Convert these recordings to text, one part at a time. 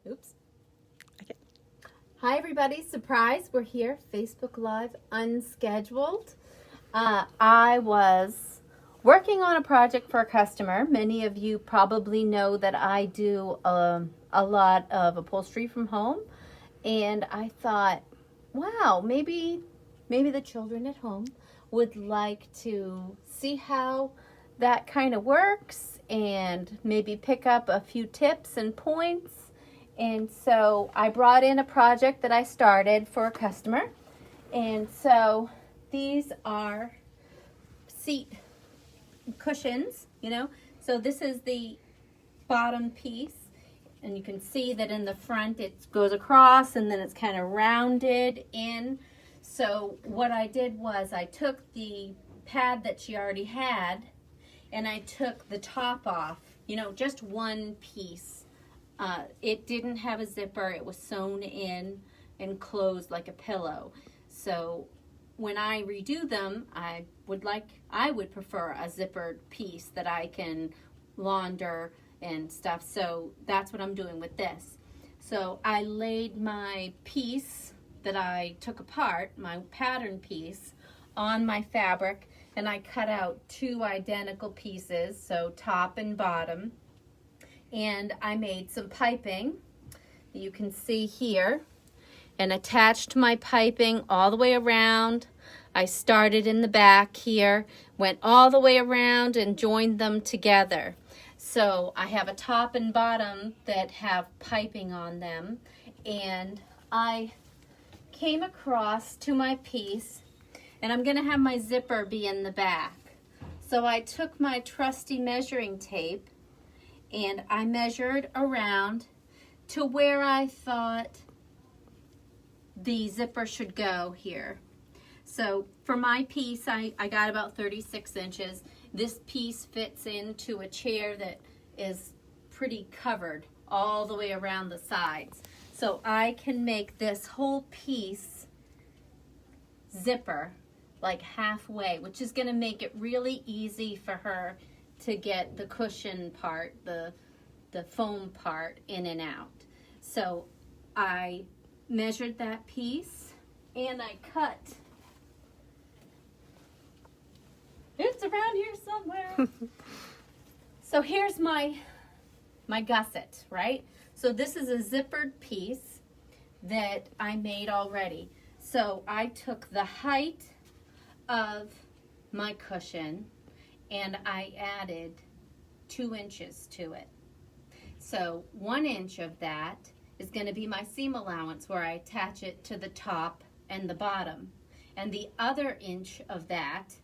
Oops. Okay. Hi everybody, surprise, we're here, Facebook Live, unscheduled. I was working on a project for a customer. Many of you probably know that I do a lot of upholstery from home. And I thought, wow, maybe the children at home would like to see how that kind of works and maybe pick up a few tips and points. And so I brought in a project that I started for a customer. And so these are seat cushions, So this is the bottom piece. And you can see that in the front it goes across and then it's kind of rounded in. So what I did was I took the pad that she already had and I took the top off, just one piece. It didn't have a zipper. It was sewn in and closed like a pillow. So when I redo them, I would prefer a zippered piece that I can launder and stuff. So that's what I'm doing with this. So I laid my piece that I took apart, my pattern piece, on my fabric, and I cut out two identical pieces, so top and bottom. And I made some piping that you can see here and attached my piping all the way around. I started in the back here, went all the way around and joined them together. So I have a top and bottom that have piping on them, and I came across to my piece, and I'm going to have my zipper be in the back. So I took my trusty measuring tape and I measured around to where I thought the zipper should go here. So for my piece, I got about 36 inches. This piece fits into a chair that is pretty covered all the way around the sides. So I can make this whole piece zipper like halfway, which is going to make it really easy for her to get the cushion part, the foam part in and out. So I measured that piece and I cut. It's around here somewhere. So here's my gusset, right? So this is a zippered piece that I made already. So I took the height of my cushion and I added 2 inches to it. So 1 inch of that is going to be my seam allowance where I attach it to the top and the bottom. And the other inch of that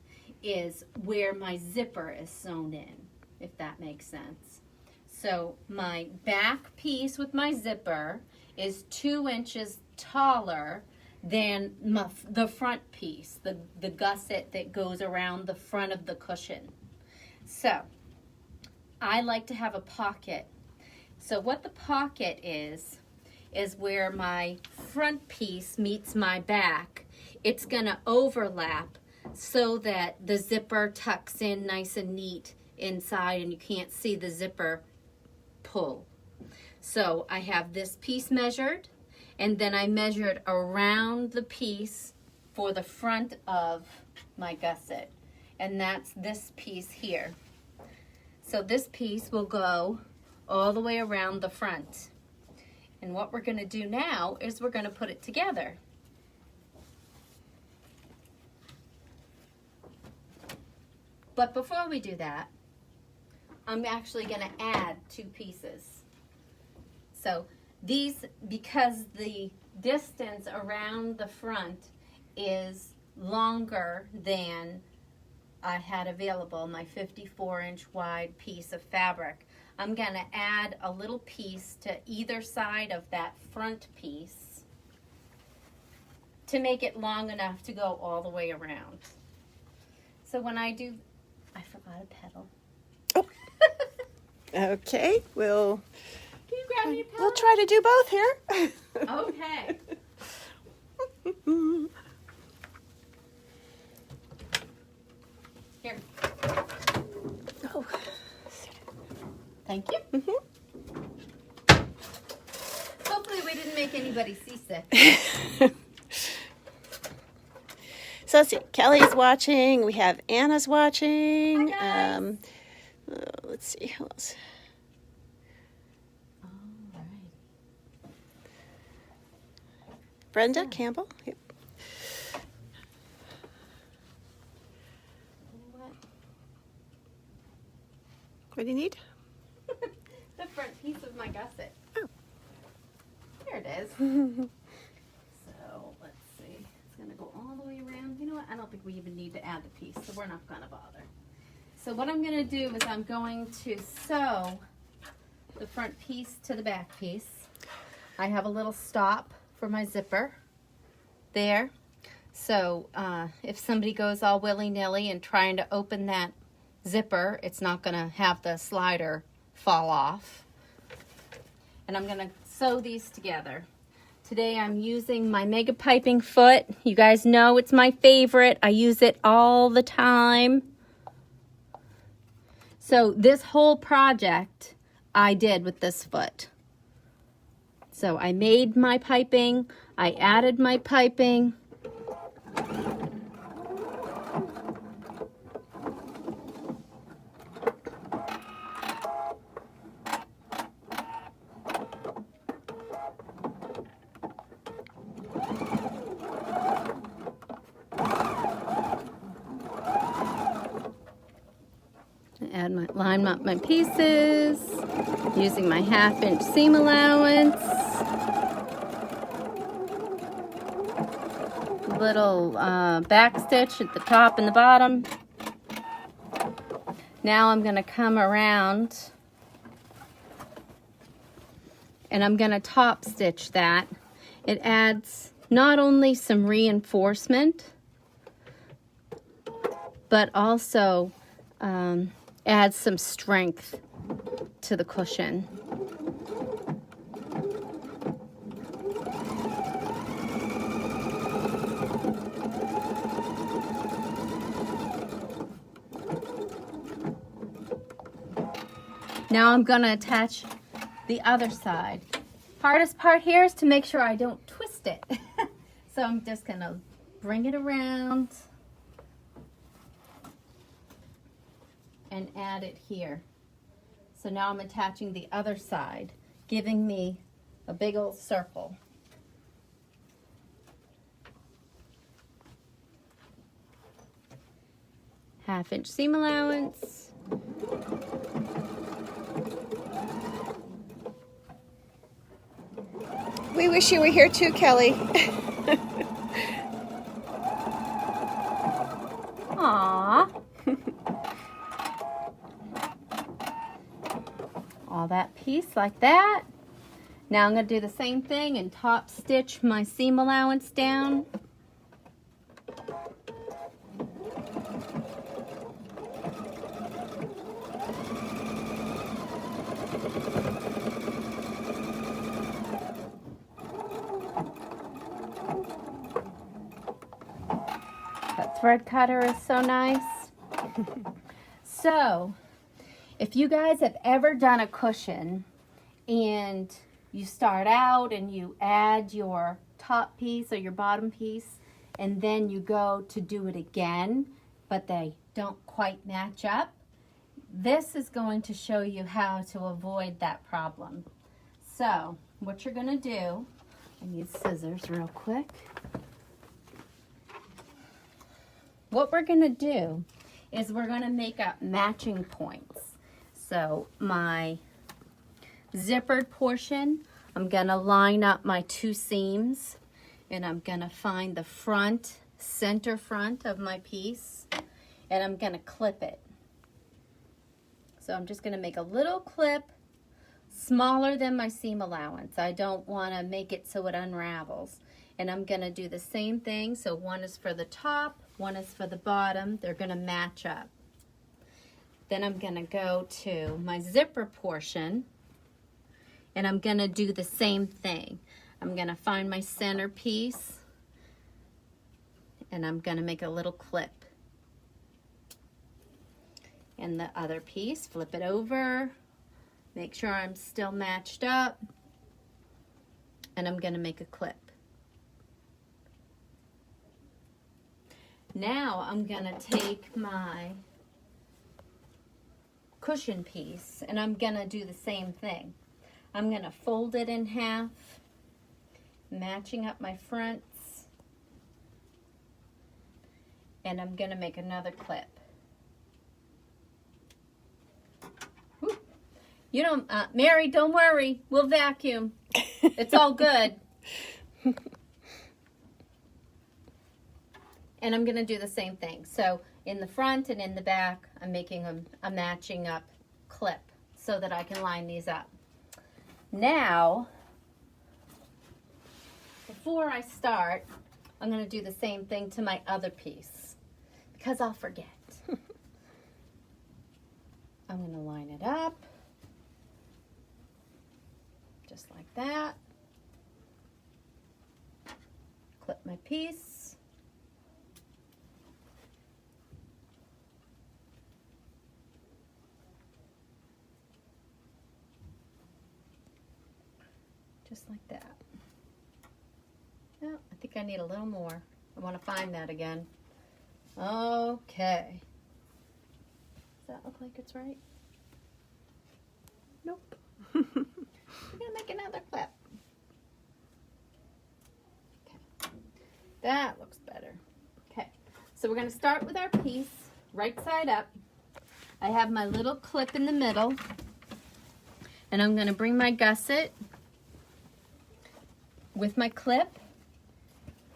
is where my zipper is sewn in, if that makes sense. So my back piece with my zipper is 2 inches taller than the front piece, the gusset that goes around the front of the cushion. So I like to have a pocket. So what the pocket is where my front piece meets my back. It's going to overlap so that the zipper tucks in nice and neat inside and you can't see the zipper pull. So I have this piece measured, and then I measured around the piece for the front of my gusset, and that's this piece here. So this piece will go all the way around the front. And what we're going to do now is we're going to put it together. But before we do that, I'm actually going to add 2 pieces. So these, because the distance around the front is longer than I had available, my 54-inch wide piece of fabric, I'm going to add a little piece to either side of that front piece to make it long enough to go all the way around. So when I do, I forgot a pedal. Oh. Okay, Can you grab me a pedal? we'll try to do both here. Okay. Here. Oh. Thank you. make anybody seasick. So let's see. Kelly's watching. We have Anna's watching. Hi, guys. Let's see who else. All right. Brenda So. Campbell. Yep. What do you need? The front piece of my gusset. Oh. Here it is. So let's see. It's going to go all the way around. You know what? I don't think we even need to add the piece, so we're not going to bother. So what I'm going to do is I'm going to sew the front piece to the back piece. I have a little stop for my zipper there. So if somebody goes all willy-nilly and trying to open that zipper, it's not going to have the slider fall off. And I'm going to sew these together. Today I'm using my Megapiping Foot. You guys know it's my favorite. I use it all the time. So this whole project I did with this foot. So I made my piping, I added my piping. Line up my pieces using my 1/2-inch seam allowance. Little back stitch at the top and the bottom. Now I'm going to come around and I'm going to top stitch that. It adds not only some reinforcement, but also adds some strength to the cushion. Now I'm going to attach the other side. Hardest part here is to make sure I don't twist it. So I'm just going to bring it around and add it here. So now I'm attaching the other side, giving me a big old circle. Half-inch seam allowance. We wish you were here too, Kelly. Aww. All that piece like that. Now I'm going to do the same thing and top stitch my seam allowance down. That thread cutter is so nice. So, if you guys have ever done a cushion and you start out and you add your top piece or your bottom piece and then you go to do it again, but they don't quite match up, this is going to show you how to avoid that problem. So, what you're going to do, I need scissors real quick. What we're going to do is we're going to make up matching points. So my zippered portion, I'm going to line up my two seams and I'm going to find the front, center front of my piece and I'm going to clip it. So I'm just going to make a little clip smaller than my seam allowance. I don't want to make it so it unravels. And I'm going to do the same thing. So one is for the top, one is for the bottom. They're going to match up. Then I'm going to go to my zipper portion and I'm going to do the same thing. I'm going to find my center piece and I'm going to make a little clip. And the other piece, flip it over, make sure I'm still matched up, and I'm going to make a clip. Now I'm going to take my cushion piece and I'm going to do the same thing. I'm going to fold it in half, matching up my fronts, and I'm going to make another clip. Whew. You don't, Mary, don't worry. We'll vacuum. It's all good. And I'm going to do the same thing. So in the front and in the back, I'm making a matching up clip so that I can line these up. Now, before I start, I'm going to do the same thing to my other piece because I'll forget. I'm going to line it up just like that. Clip my piece. Just like that. Oh, I think I need a little more. I want to find that again. Okay. Does that look like it's right? Nope. We're going to make another clip. Okay. That looks better. Okay. So we're going to start with our piece right side up. I have my little clip in the middle. And I'm going to bring my gusset with my clip,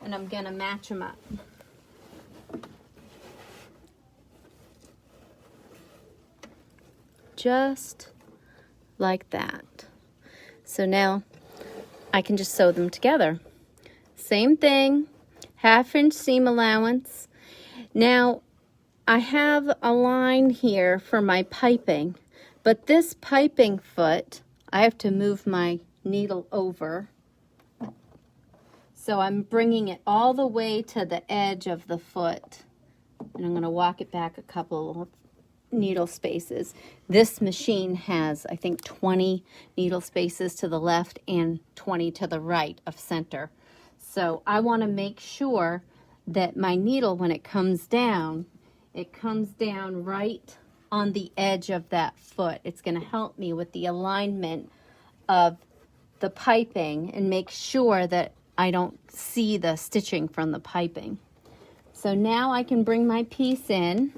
and I'm going to match them up. Just like that. So now I can just sew them together. Same thing, 1/2 inch seam allowance. Now I have a line here for my piping, but this piping foot, I have to move my needle over. So I'm bringing it all the way to the edge of the foot, and I'm going to walk it back a couple of needle spaces. This machine has, I think, 20 needle spaces to the left and 20 to the right of center. So I want to make sure that my needle, when it comes down right on the edge of that foot. It's going to help me with the alignment of the piping and make sure that I don't see the stitching from the piping. So now I can bring my piece in,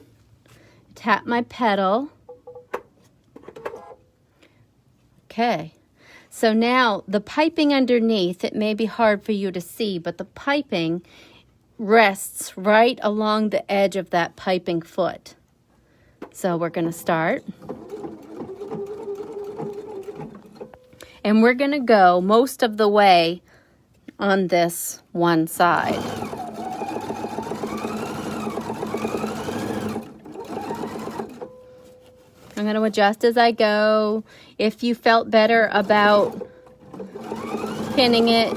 tap my pedal. Okay, so now the piping underneath, it may be hard for you to see, but the piping rests right along the edge of that piping foot. So we're going to start. And we're going to go most of the way on this one side. I'm going to adjust as I go. If you felt better about pinning it,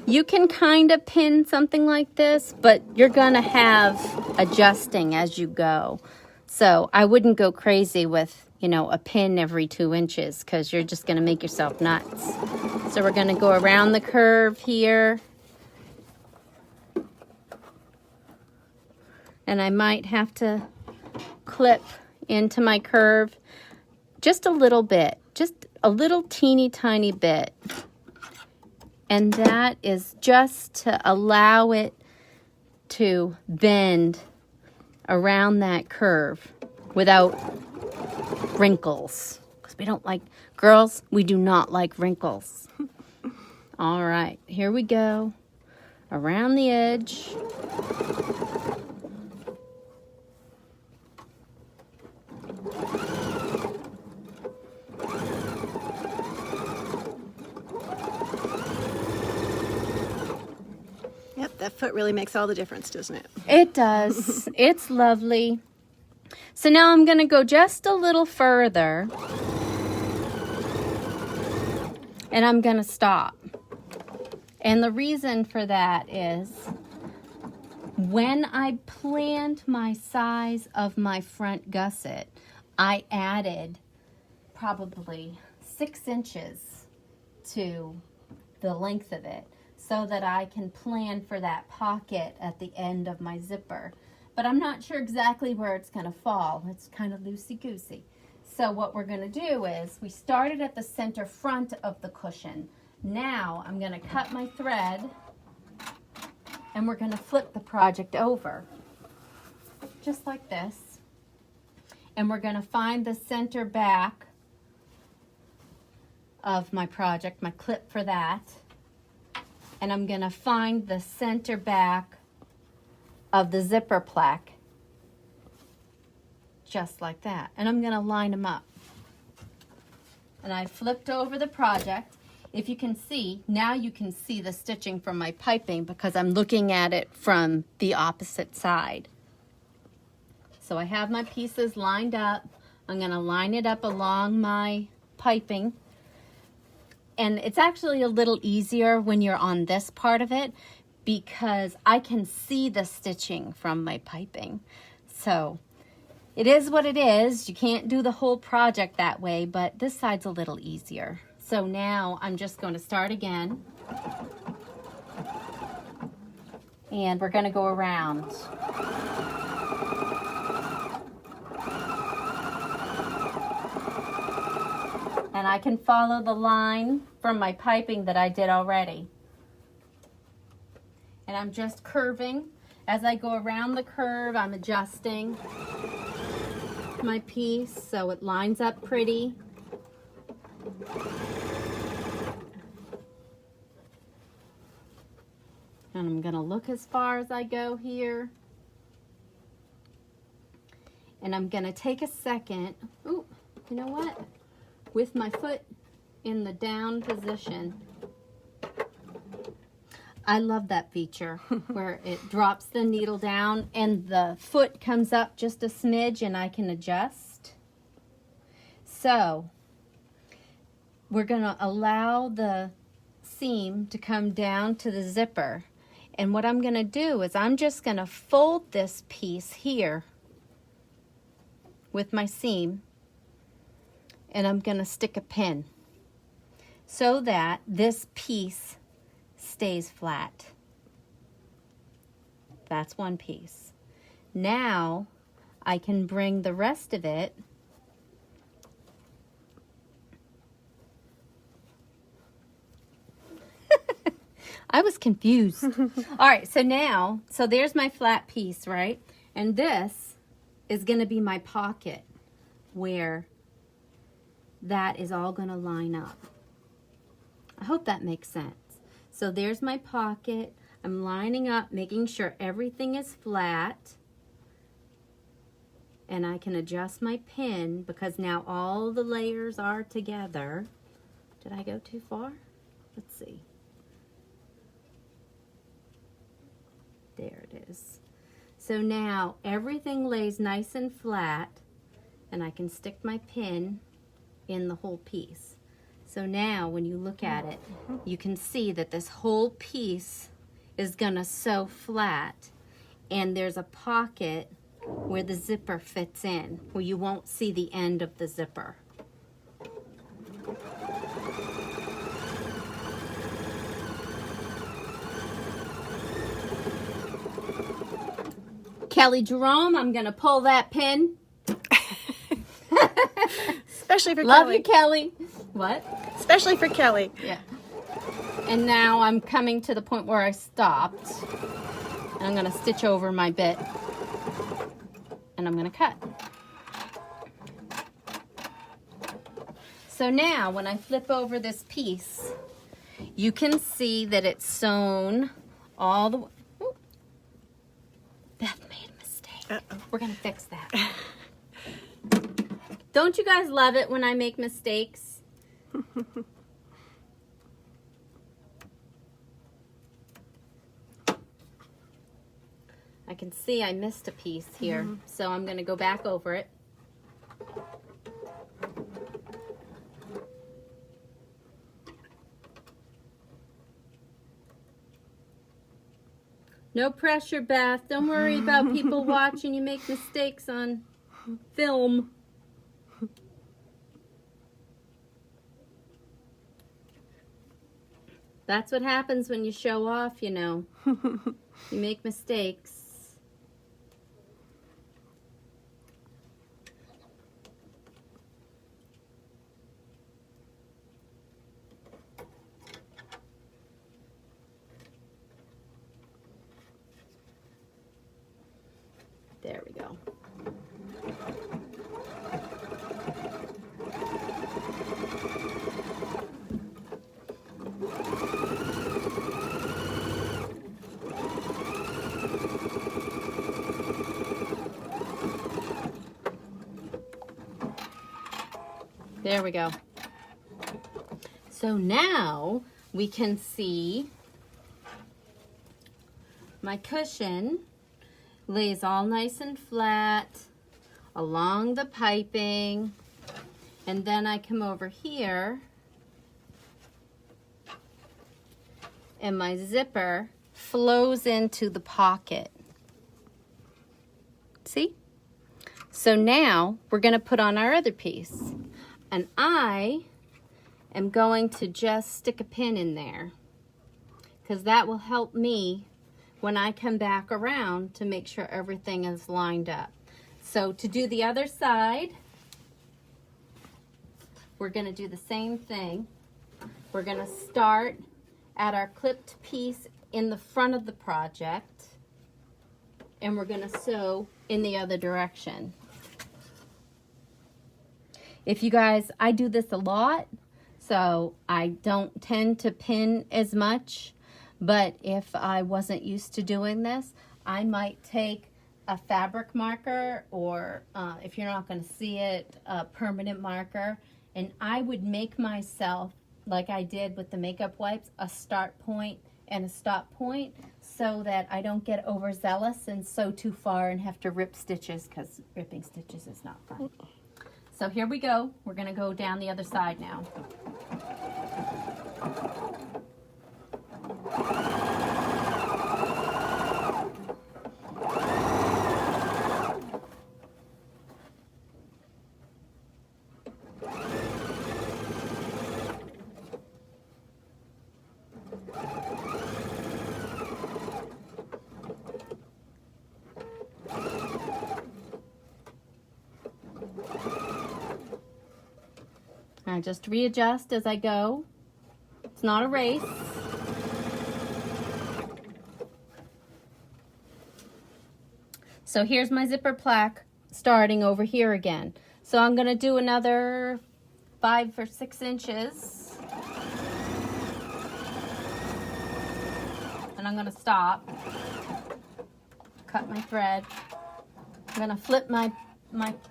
you can kind of pin something like this, but you're going to have adjusting as you go. So I wouldn't go crazy with, a pin every 2 inches because you're just going to make yourself nuts. So we're going to go around the curve here. And I might have to clip into my curve just a little bit, just a little teeny tiny bit. And that is just to allow it to bend around that curve without wrinkles. Because we don't like, girls, we do not like wrinkles. All right, here we go. Around the edge. Yep, that foot really makes all the difference, doesn't it? It does. It's lovely. So now I'm going to go just a little further. And I'm going to stop. And the reason for that is when I planned my size of my front gusset, I added probably 6 inches to the length of it so that I can plan for that pocket at the end of my zipper. But I'm not sure exactly where it's going to fall. It's kind of loosey-goosey. So what we're going to do is, we started at the center front of the cushion. Now I'm going to cut my thread and we're going to flip the project over. Just like this. And we're going to find the center back of my project, my clip for that. And I'm going to find the center back of the zipper plaque. Just like that. And I'm going to line them up. And I flipped over the project. If you can see, now you can see the stitching from my piping because I'm looking at it from the opposite side. So I have my pieces lined up. I'm going to line it up along my piping. And it's actually a little easier when you're on this part of it because I can see the stitching from my piping. So it is what it is. You can't do the whole project that way, but this side's a little easier. So now I'm just going to start again. And we're going to go around. And I can follow the line from my piping that I did already. And I'm just curving. As I go around the curve, I'm adjusting my piece so it lines up pretty. And I'm going to look as far as I go here. And I'm going to take a second. Ooh, you know what? With my foot in the down position. I love that feature where it drops the needle down and the foot comes up just a smidge and I can adjust. So we're going to allow the seam to come down to the zipper. And what I'm going to do is I'm just going to fold this piece here with my seam. And I'm going to stick a pin so that this piece stays flat. That's one piece. Now I can bring the rest of it I was confused. All right, so now, so there's my flat piece, right? And this is going to be my pocket where that is all going to line up. I hope that makes sense. So there's my pocket. I'm lining up, making sure everything is flat. And I can adjust my pin because now all the layers are together. Did I go too far? Let's see. There it is. So now everything lays nice and flat and I can stick my pin in the whole piece. So now when you look at it, you can see that this whole piece is gonna sew flat and there's a pocket where the zipper fits in, where you won't see the end of the zipper. Kelly Jerome, I'm gonna pull that pin. Especially for Love Kelly. you, Kelly. What? Especially for Kelly. Yeah. And now I'm coming to the point where I stopped. And I'm gonna stitch over my bit. And I'm gonna cut. So now when I flip over this piece, you can see that it's sewn all the way. Beth made a mistake. Uh-oh. We're gonna fix that. Don't you guys love it when I make mistakes? I can see I missed a piece here, so I'm gonna go back over it. No pressure, Beth. Don't worry about people watching you make mistakes on film. That's what happens when you show off, you know. You make mistakes. There we go. There we go. So now we can see my cushion lays all nice and flat along the piping, and then I come over here and my zipper flows into the pocket. See? So now we're going to put on our other piece, and I am going to just stick a pin in there because that will help me when I come back around to make sure everything is lined up. So to do the other side, we're going to do the same thing. We're going to start at our clipped piece in the front of the project, and we're going to sew in the other direction. If you guys, I do this a lot, so I don't tend to pin as much, but if I wasn't used to doing this, I might take a fabric marker, or if you're not going to see it, a permanent marker, and I would make myself, like I did with the makeup wipes, a start point and a stop point so that I don't get overzealous and sew too far and have to rip stitches, because ripping stitches is not fun. So here we go. We're going to go down the other side now. I just readjust as I go. It's not a race. So here's my zipper plaque starting over here again. So I'm going to do another 5 or 6 inches. And I'm going to stop. Cut my thread. I'm going to flip my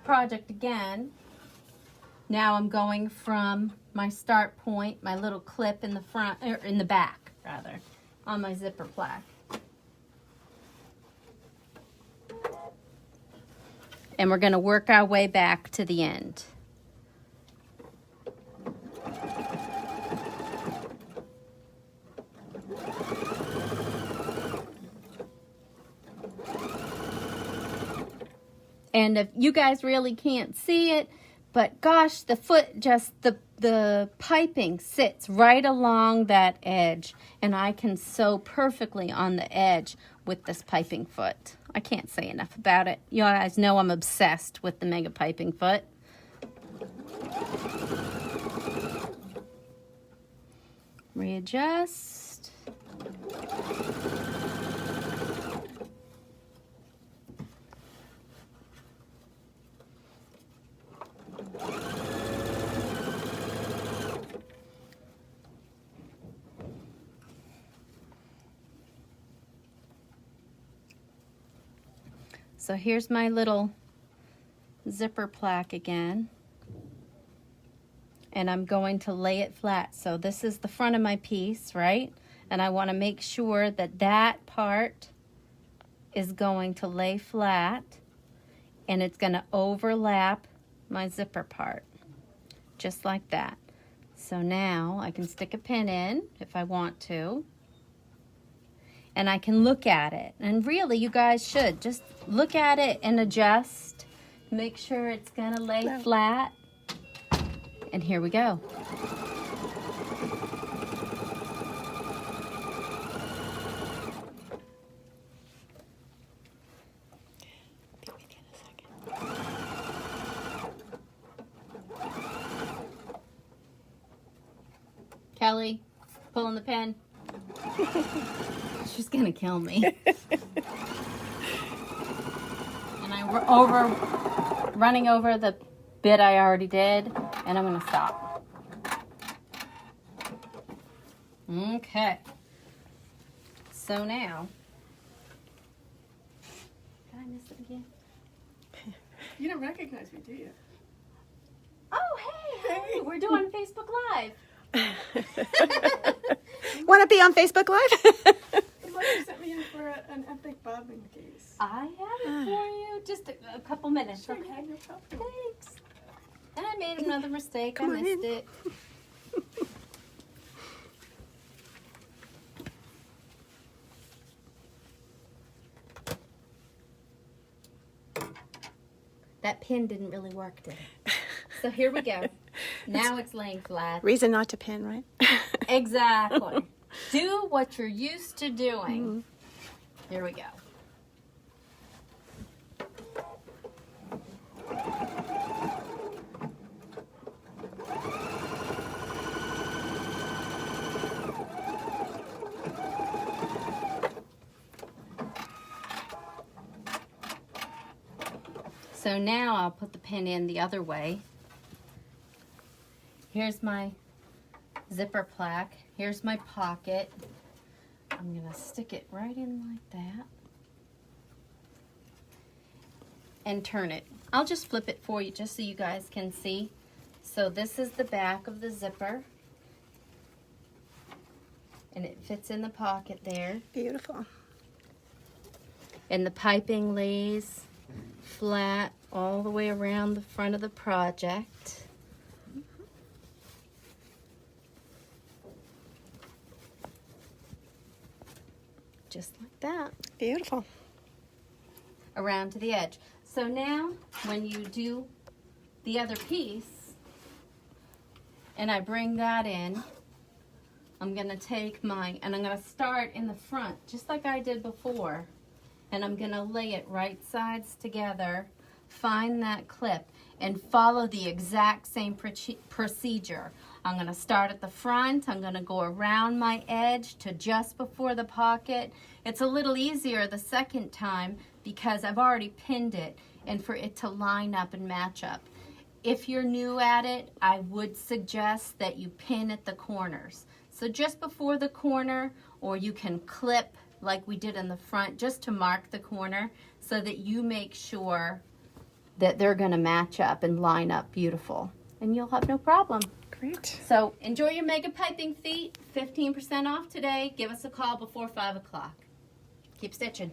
project again. Now I'm going from my start point, my little clip in the front, or in the back rather, on my zipper plaque. And we're going to work our way back to the end. And if you guys really can't see it, but gosh, the foot just, the piping sits right along that edge, and I can sew perfectly on the edge with this piping foot. I can't say enough about it. You guys know I'm obsessed with the Megapiping Foot. Readjust. So here's my little zipper plaque again, and I'm going to lay it flat. So this is the front of my piece, right? And I want to make sure that that part is going to lay flat, and it's going to overlap my zipper part, just like that. So now I can stick a pin in if I want to. And I can look at it. And really, you guys should just look at it and adjust. Make sure it's gonna lay flat. And here we go. Kelly, pulling the pin. She's gonna kill me. And I'm running over the bit I already did, and I'm gonna stop. Okay. So now, did I miss it again? You don't recognize me, do you? Oh, hey, we're doing Facebook Live. Want to be on Facebook Live? Somebody sent me in for an epic bobbing case. I have it for you. Just a couple minutes, Sure, okay? yeah, no problem. Thanks. And I made another mistake. Come I on missed in. it. That pin didn't really work, did it? So here we go. Now it's laying flat. Reason not to pin, right? Exactly. Do what you're used to doing. Here we go. So now I'll put the pin in the other way. Here's my zipper plaque. Here's my pocket. I'm gonna stick it right in like that. And turn it. I'll just flip it for you just so you guys can see. So this is the back of the zipper. And it fits in the pocket there. Beautiful. And the piping lays flat all the way around the front of the project. Just like that. Beautiful. Around to the edge. So now when you do the other piece and I bring that in, I'm going to take mine and I'm going to start in the front just like I did before. And I'm going to lay it right sides together, find that clip, and follow the exact same procedure. I'm going to start at the front. I'm going to go around my edge to just before the pocket. It's a little easier the second time because I've already pinned it and for it to line up and match up. If you're new at it, I would suggest that you pin at the corners. So just before the corner, or you can clip like we did in the front just to mark the corner so that you make sure that they're going to match up and line up beautiful. And you'll have no problem. Great. So enjoy your Megapiping feet. 15% off today. Give us a call before 5 o'clock. Keep stitching.